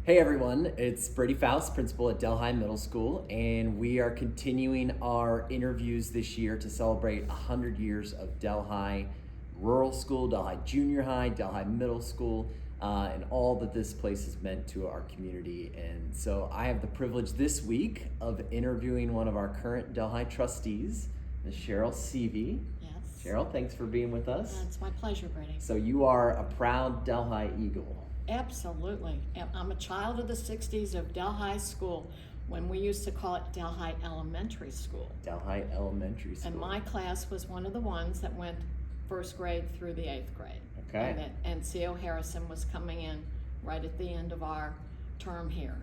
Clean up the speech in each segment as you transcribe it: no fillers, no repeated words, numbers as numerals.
Hey everyone, it's Brady Faust, principal at Delhi Middle School, and we are continuing our interviews this year to celebrate 100 years of Delhi Rural School, Delhi Junior High, Delhi Middle School, and all that this place has meant to our community. And so I have the privilege this week of interviewing one of our current Delhi trustees, Ms. Cheryl Sieve. Yes. Cheryl, thanks for being with us. It's my pleasure, Brady. So you are a proud Delhi Eagle. Absolutely. I'm a child of the 60s of Delhi School, when we used to call it Delhi Elementary School. Delhi Elementary School. And my class was one of the ones that went first grade through the 8th grade. Okay. And C.O. Harrison was coming in right at the end of our term here.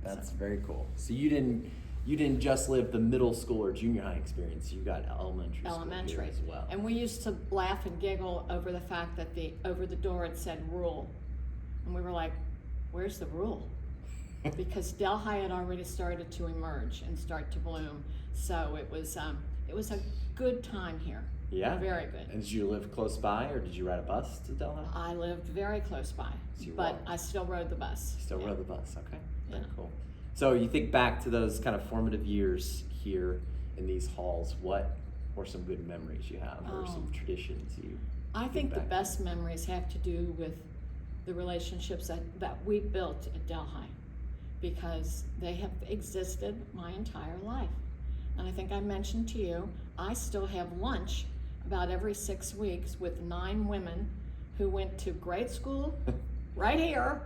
That's very cool. So you didn't just live the middle school or junior high experience. You got elementary school here as well. And we used to laugh and giggle over the fact that over the door it said rule. And we were like, where's the rule? Because Delhi had already started to emerge and start to bloom. So it was a good time here. Yeah. Very good. And did you live close by, or did you ride a bus to Delhi? I lived very close by, but I still rode the bus. Still rode the bus, okay. Very Yeah. cool. So you think back to those kind of formative years here in these halls, what were some good memories you have, or some traditions you I think the best memories have to do with the relationships that we built at Delhi, because they have existed my entire life. And I think I mentioned to you, I still have lunch about every 6 weeks with 9 women who went to grade school right here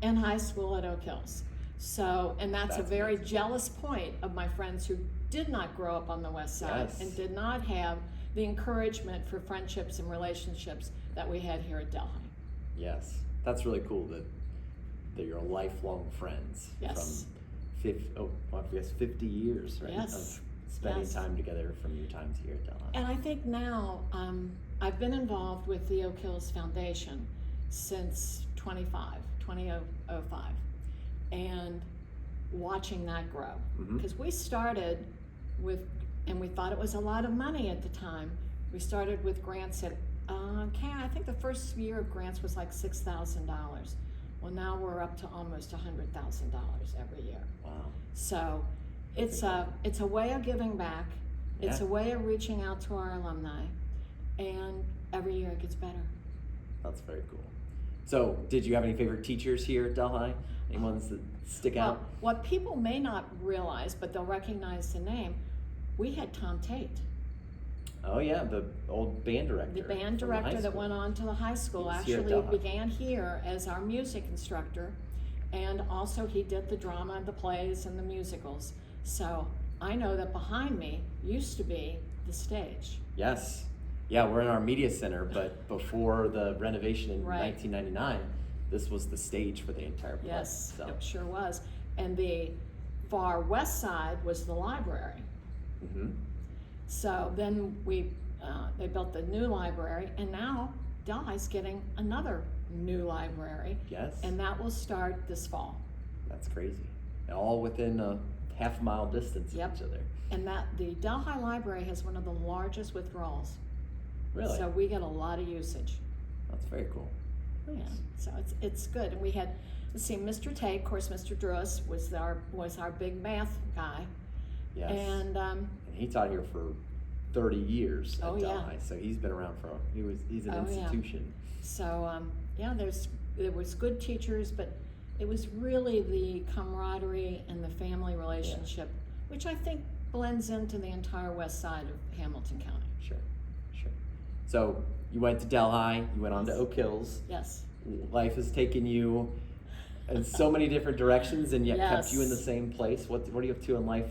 and high school at Oak Hills. So, and that's a very amazing. Jealous point of my friends who did not grow up on the West Side and did not have the encouragement for friendships and relationships that we had here at Delhi. Yes. That's really cool that you're lifelong friends. Yes. From 50 years, right? Yes. Of spending time together from your times here at Delhi. And I think now, I've been involved with the Oak Hills Foundation since 2005, and watching that grow. Because we started with, and we thought it was a lot of money at the time, we started with grants at I think the first year of grants was like $6,000. Well, now we're up to almost $100,000 every year. Wow. So it's a way of giving back. It's a way of reaching out to our alumni, and every year it gets better. That's very cool. So did you have any favorite teachers here at Delhi? Any ones that stick out? What people may not realize, but they'll recognize the name, we had Tom Tate. Oh yeah, the old band director. The band director that went on to the high school. Actually began here as our music instructor, and also he did the drama, the plays, and the musicals. So I know that behind me used to be the stage. Yes. Yeah, we're in our media center, but before the renovation in 1999, this was the stage for the entire place. Yes, it sure was. And the far west side was the library. So then they built the new library, and now Delhi's getting another new library. Yes. And that will start this fall. That's crazy. All within a half-mile distance of each other. And the Delhi library has one of the largest withdrawals. Really? So we get a lot of usage. That's very cool. Yeah. So it's good. And we had, Mr. Tate, of course, Mr. Druis was our big math guy. Yes. And he taught here for 30 years at Delhi, yeah. so he's been around he's an institution. Yeah. So there was good teachers, but it was really the camaraderie and the family relationship, which I think blends into the entire west side of Hamilton County. Sure. So you went to Delhi, you went on to Oak Hills. Yes. Life has taken you in so many different directions, and yet kept you in the same place. What are you up to in life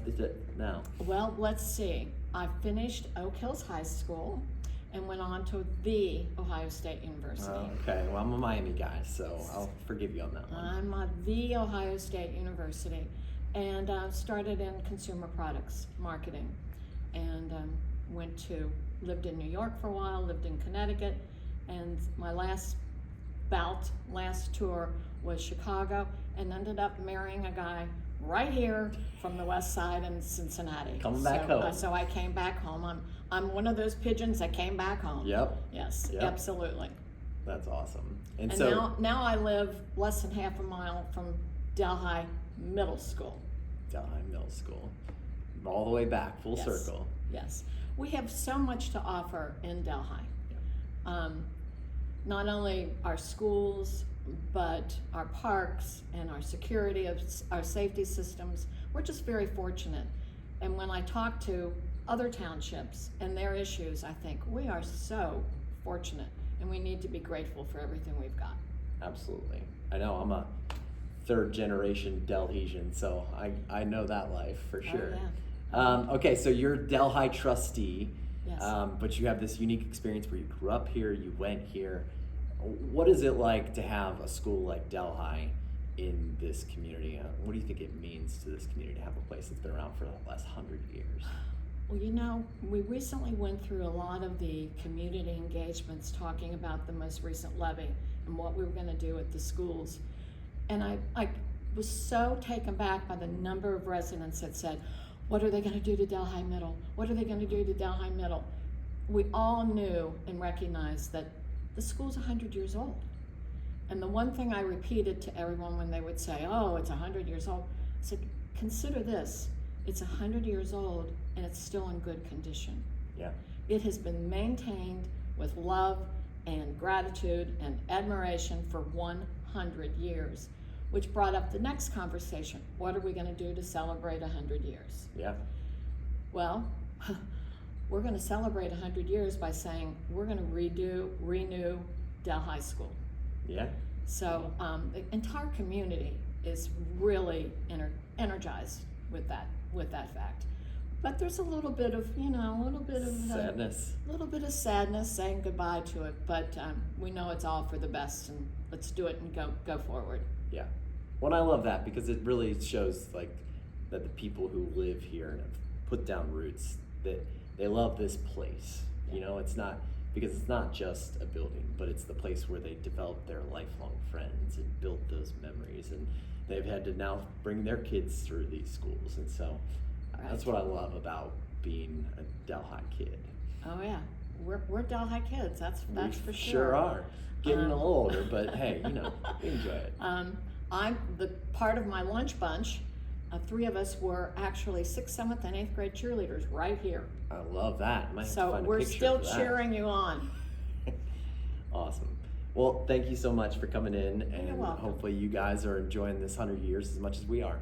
now? Well, let's see. I finished Oak Hills High School and went on to the Ohio State University. Oh, okay, well, I'm a Miami guy, so I'll forgive you on that one. I'm at the Ohio State University, and started in consumer products marketing, and lived in New York for a while, lived in Connecticut, and my last tour was Chicago, and ended up marrying a guy right here from the west side in Cincinnati. Coming back home. So I came back home. I'm one of those pigeons that came back home. Yep. Yes, Yep. absolutely. That's awesome. And And so now I live less than half a mile from Delhi Middle School. Delhi Middle School. All the way back, full Yes. circle. Yes. We have so much to offer in Delhi. Not only our schools, but our parks and our security, of our safety systems. We're just very fortunate. And when I talk to other townships and their issues, I think we are so fortunate, and we need to be grateful for everything we've got. Absolutely. I know I'm a third generation Delhesian, so I know that life for sure. Oh, yeah. Okay, so you're Delhi trustee, Yes. but you have this unique experience where you grew up here, you went here. What is it like to have a school like Delhi in this community? What do you think it means to this community to have a place that's been around for the last 100 years? Well, you know, we recently went through a lot of the community engagements talking about the most recent levy and what we were going to do at the schools. And I was so taken back by the number of residents that said, what are they going to do to Delhi Middle? What are they going to do to Delhi Middle? We all knew and recognized that the school's 100 years old. And the one thing I repeated to everyone when they would say, oh, it's 100 years old, I said, consider this, it's 100 years old and it's still in good condition. Yeah. It has been maintained with love and gratitude and admiration for 100 years, which brought up the next conversation. What are we going to do to celebrate 100 years? Yeah. Well, we're going to celebrate 100 years by saying we're going to renew Delhi School. Yeah. So the entire community is really energized with that fact. But there's a little bit of, Sadness. a little bit of sadness saying goodbye to it. But we know it's all for the best, and let's do it and go forward. Yeah. Well, I love that because it really shows like that the people who live here and have put down roots, that they love this place. You know, it's not just a building, but it's the place where they develop their lifelong friends and build those memories, and they've had to now bring their kids through these schools, and so that's what I love about being a Delhi kid. Oh yeah, we're Delhi kids. That's for sure. Sure are. Getting a little older, but hey, we enjoy it. I'm the part of my lunch bunch. 3 of us were actually 6th, 7th, and 8th grade cheerleaders right here. I love that. I might have to So find a we're picture still for that. cheering you on. Awesome. Well, thank you so much for coming in, and welcome. hopefully you guys are enjoying this 100 years as much as we are.